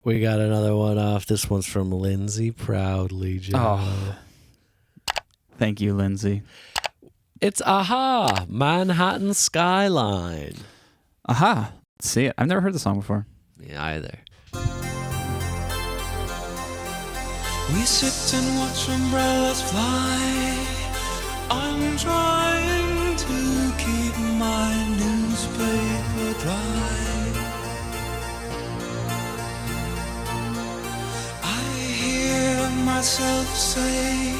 We got another one off. This one's from Lindsey Proudley, Joe. Oh. Thank you, Lindsey. It's Aha, Manhattan Skyline. Aha. See it. I've never heard the song before. Me either. We sit and watch umbrellas fly. I'm trying to keep my newspaper dry. I hear myself say,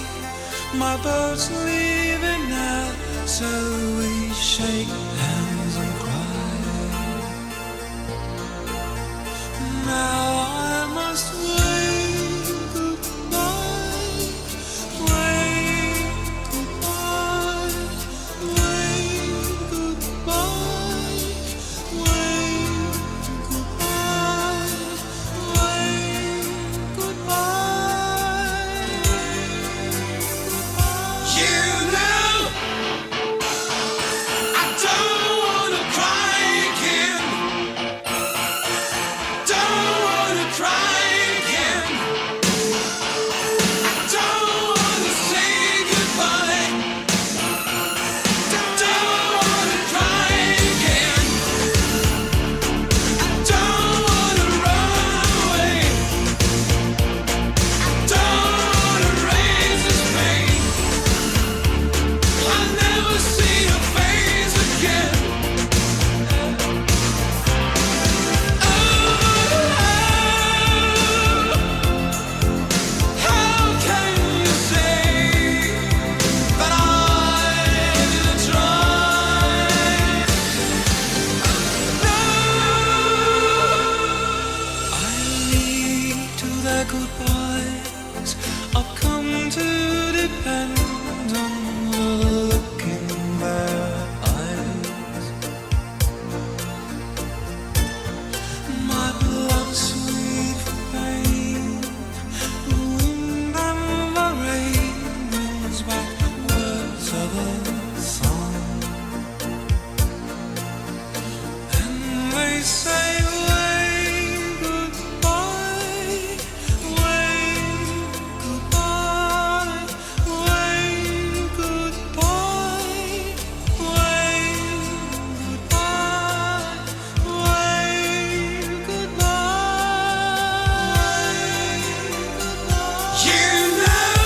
my boat's leaving now, so we shake hands and cry. Now I must wave goodbye, wave goodbye, wave goodbye, wave goodbye, wave goodbye. You know I don't wanna cry again. Don't wanna cry again. I don't wanna say goodbye. Don't wanna cry again. I don't wanna run away. I don't wanna raise this pain. I'll never see your face again. How can you say that I didn't try? No, I lead to their goodbyes. I've come to depend on the look in their eyes. My blood sweet for pain. The wind and the rain brings back words of a song. And they say, wave goodbye, wave goodbye, wave goodbye, wave goodbye, wave goodbye. You know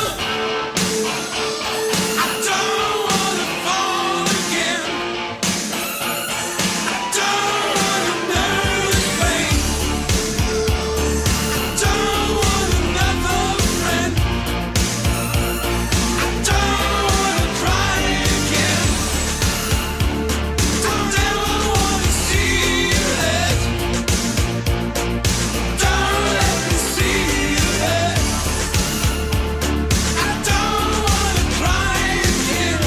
I don't wanna fall again. I don't wanna know this pain. I don't want another friend. I don't wanna cry again. Don't ever wanna see your head. Don't let me see your head. I don't wanna cry again.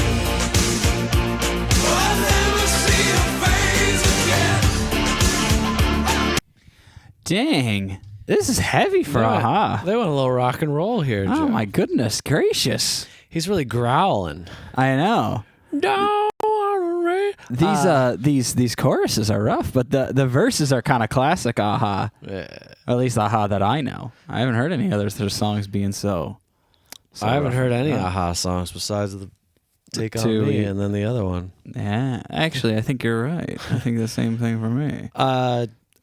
I'll never see your face again. Dang. This is heavy for Aha. They went a little rock and roll here, Joe. Oh, my goodness gracious. He's really growling. I know. Don't wanna These choruses are rough, but the verses are kind of classic Aha. Yeah. Or at least Aha that I know. I haven't heard any others their songs being so I haven't rough. heard any Yeah. Aha songs besides the Take On two, Me yeah. and then the other one. Yeah, actually, I think you're right. I think the same thing for me.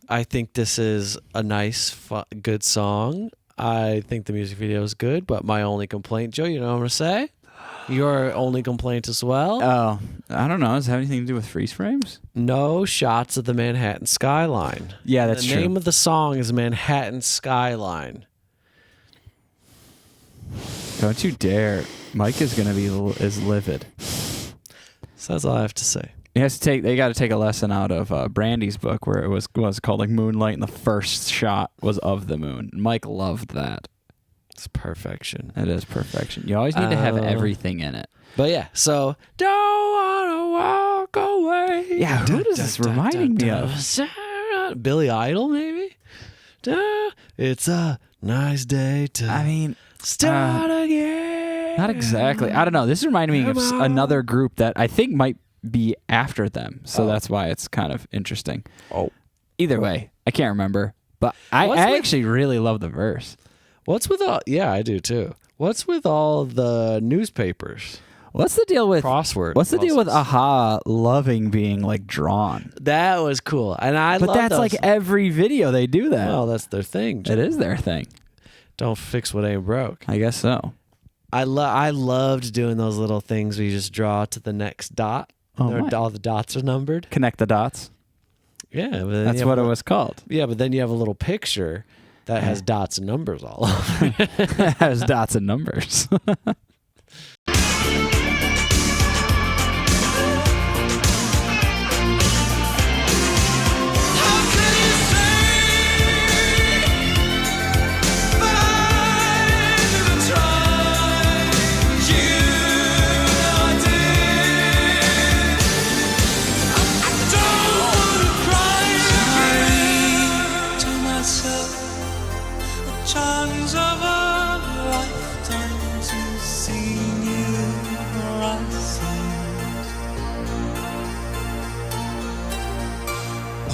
I think this is a nice, good song. I think the music video is good, but my only complaint, Joe, you know what I'm going to say? Your only complaint as well? Oh, I don't know. Does it have anything to do with freeze frames? No shots of the Manhattan skyline. Yeah, that's the true. name of the song is Manhattan Skyline. Don't you dare. Mike is going to be is livid. So that's all I have to say. They got to take a lesson out of Brandy's book where it was called like Moonlight and the first shot was of the moon. Mike loved that. It's perfection. It is perfection. You always need to have everything in it. But yeah, so don't wanna walk away. Yeah, who is this reminding me of? Billy Idol, maybe? It's a nice day to start again. Not exactly. I don't know. This is reminding me of another group that I think might be after them. So that's why it's kind of interesting. Oh. Either way, I can't remember. But I What's with- actually really love the verse. What's with all? Yeah, I do too. What's with all the newspapers? What's the deal with Crossword. What's the deal with puzzles? Aha loving being like drawn? That was cool, and But love that's those. like every video they do that. Well, that's their thing. It is their thing. Don't fix what ain't broke. I guess so. I loved doing those little things where you just draw to the next dot. Oh, my. All the dots are numbered. Connect the dots. Yeah, but then That's you have what a- it was called. Yeah, but then you have a little picture that has dots and numbers all over. It has dots and numbers. How can you say that I didn't try? You know I did. I don't wanna cry again. To myself, the charms of a lifetime to see new horizons.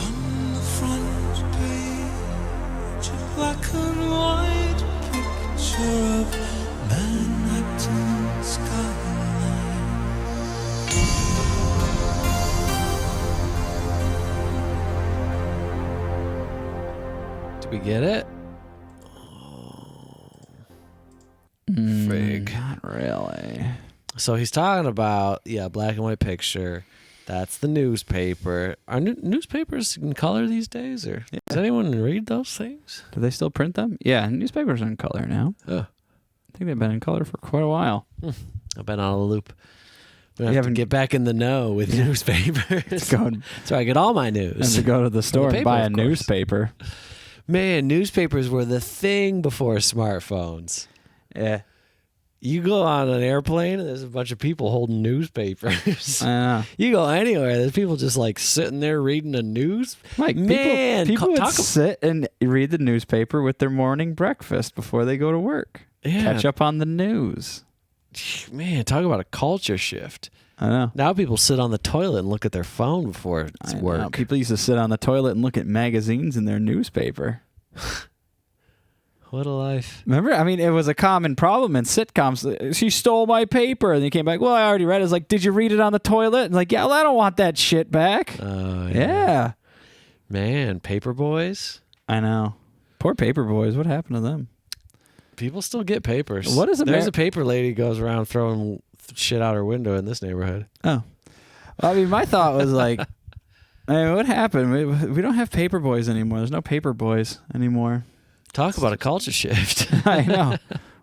On the front page, a black and white picture of Manhattan skyline. Did we get it? Frig. Not really. So he's talking about black and white picture. That's the newspaper. Are newspapers in color these days, or does anyone read those things? Do they still print them? Yeah, newspapers are in color now. Oh, I think they've been in color for quite a while. I've been on a loop. We You have to haven't- get back in the know with newspapers. Going So I get all my and news. to go to the store and paper, buy a of course. newspaper. Man, newspapers were the thing before smartphones. Yeah. You go on an airplane and there's a bunch of people holding newspapers. I know. You go anywhere, there's people just like sitting there reading a news. Like Man, people would talk- sit and read the newspaper with their morning breakfast before they go to work. Yeah. Catch up on the news. Man, talk about a culture shift. I know. Now people sit on the toilet and look at their phone before it's I know. work. People used to sit on the toilet and look at magazines in their newspaper. What a life. Remember? I mean, it was a common problem in sitcoms. She stole my paper. And they came back, well, I already read it. It's like, did you read it on the toilet? And like, yeah, well, I don't want that shit back. Oh, Yeah. Man, paper boys. I know. Poor paper boys. What happened to them? People still get papers. What is There's Ameri- a paper lady goes around throwing shit out her window in this neighborhood. Oh. Well, I mean, my thought was like, I mean, what happened? We don't have paper boys anymore. There's no paper boys anymore. Talk about a culture shift. I know.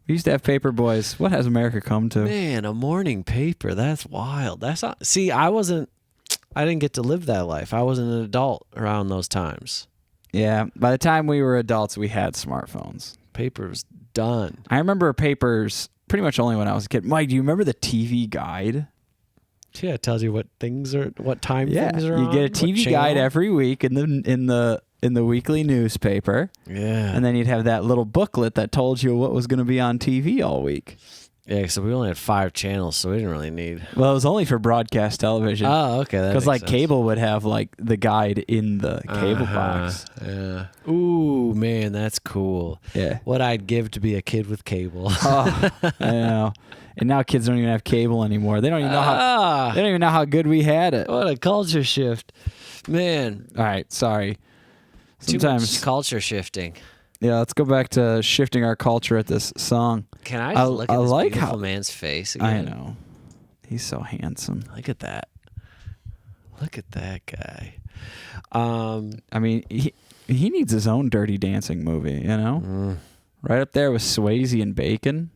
We used to have paper boys. What has America come to? Man, a morning paper. That's wild. That's not. See, I didn't get to live that life. I wasn't an adult around those times. Yeah. By the time we were adults, we had smartphones. Paper's done. I remember papers pretty much only when I was a kid. Mike, do you remember the TV guide? Yeah, it tells you what things are, what time Yeah, things are you on. get a what TV channel. guide every week in the weekly newspaper, Yeah. and then you'd have that little booklet that told you what was going to be on TV all week. Yeah, so we only had 5 channels, so we didn't really need. Well, it was only for broadcast television. Oh, okay. Because like cable would have like the guide in the cable box. Yeah. Ooh, man, that's cool. Yeah. What I'd give to be a kid with cable. Oh, I know. And now kids don't even have cable anymore. They don't even know how. Ah, They don't even know how good we had it. what a culture shift, man. All right, sorry. Too much Sometimes, culture shifting. yeah. Let's go back to shifting our culture at this song. Can I just look at I this like beautiful how- man's face I again? know. He's so handsome. Look at that. Look at that guy. I mean, he needs his own Dirty Dancing movie. You know, right up there with Swayze and Bacon.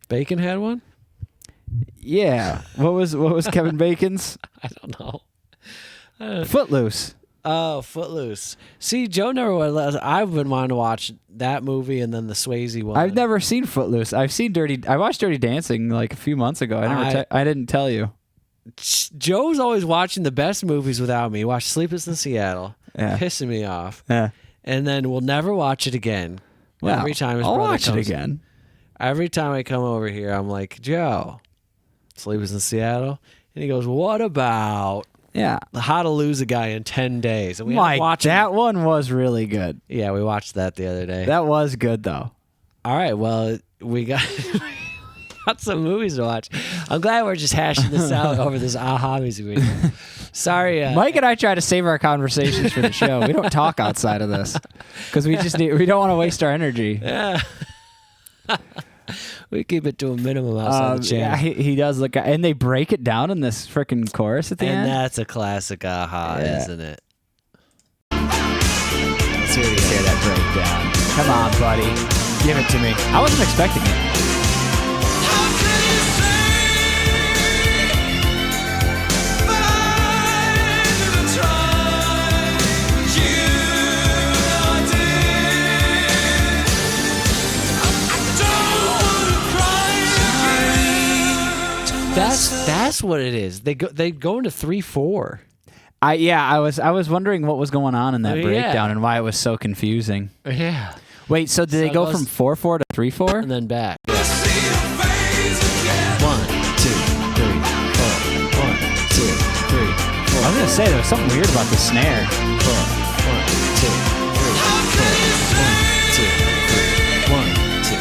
Bacon had one? Yeah. What was Kevin Bacon's? I don't know. Footloose. Oh, Footloose. See, Joe never would. I've been wanting to watch that movie and then the Swayze one. I've never seen Footloose. I watched Dirty Dancing like a few months ago. I didn't tell you. Joe's always watching the best movies without me. Watch Sleepless in Seattle. Yeah. Pissing me off. Yeah. And then we'll never watch it again. Well, every time his I'll brother watch comes, it again. Every time I come over here, I'm like, Joe, Sleepless in Seattle? And he goes, what about? Yeah. How to Lose a Guy in 10 Days. And we had to Mike, watch that one was really good. Yeah, we watched that the other day. That was good, though. All right, well, we got some movies to watch. I'm glad we're just hashing this out over this Aha music video. Sorry, Mike and I try to save our conversations for the show. We don't talk outside of this because we don't want to waste our energy. Yeah. We keep it to a minimum outside the channel. Yeah, he does look, and they break it down in this freaking chorus at the And end. that's a classic Aha, Yeah. isn't it? Let's hear that breakdown. Come on, buddy, give it to me. I wasn't expecting it. How can you say that I didn't try? You know I did. I don't wanna cry again. That's what it is. They go into 3/4. I was wondering what was going on in that Yeah. breakdown and why it was so confusing. Yeah. Wait, so did So they it go goes- from 4/4 to 3/4? And then back. See your face again. 1, 2, 3, 4. 1, 2, 3, 4. I was gonna say there was something weird about the snare. 4. 1, 2, 3, 4. 1, 2, 3. 1, 2,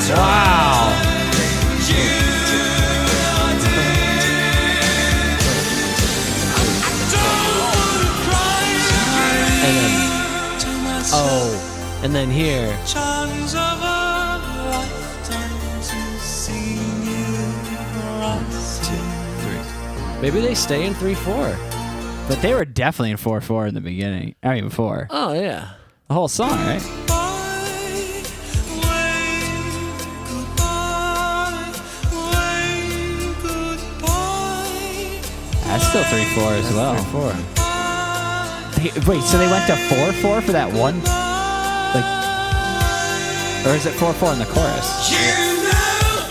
3. Wow. And then, and then here. Chance of a lifetime to see you rise. 2, 3. Maybe they stay in 3/4. But they were definitely in 4/4 in the beginning. I mean, before Oh yeah. the whole song, right? Bye, wave goodbye, wave goodbye. That's still 3/4 as well. 3/4. Wait, so they went to 4/4 for that one, like, or is it 4/4 in the chorus? You know,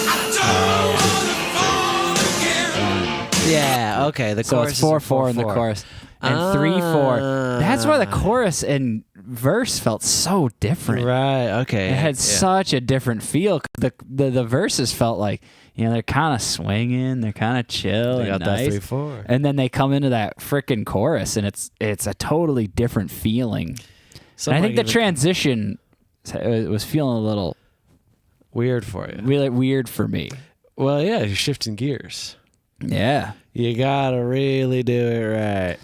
I don't wanna fall again. Yeah. Okay. The So chorus it's is 4/4 in the 4/4. chorus and 3/4. That's why the chorus and verse felt so different. Right. Okay. It had yeah. such a different feel. The verses felt like, you know, they're kind of swinging, they're kind of chill They and got that nice. 3/4. And then they come into that freaking chorus, and it's a totally different feeling. And I think the transition was feeling a little weird for you. really weird for me. Well, yeah, you're shifting gears. Yeah. You gotta really do it right.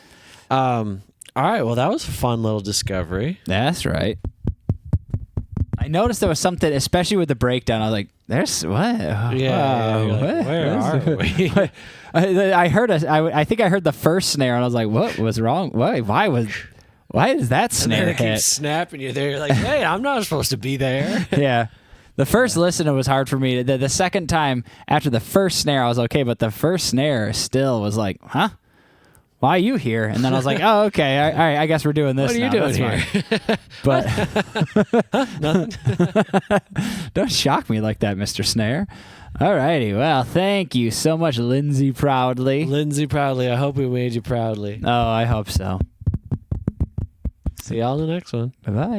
All right. Well, that was a fun little discovery. That's right. I noticed there was something, especially with the breakdown. I was like, "There's what? Yeah. You're like, what? where are we? I heard I think I heard the first snare, and I was like, "What was wrong? Why is that And snare then it hit?" keeps snapping you there. You're like, hey, I'm not supposed to be there. Yeah. The first listen, it was hard for me. The second time after the first snare, I was okay, but the first snare still was like, huh? Why are you here? And then I was like, oh, okay. All right, I guess we're doing this What are you now. doing That's here? fine. But Nothing. don't shock me like that, Mr. Snare. All righty. Well, thank you so much, Lindsey Proudley. Lindsey Proudley. I hope we made you proudly. Oh, I hope so. See y'all in the next one. Bye-bye.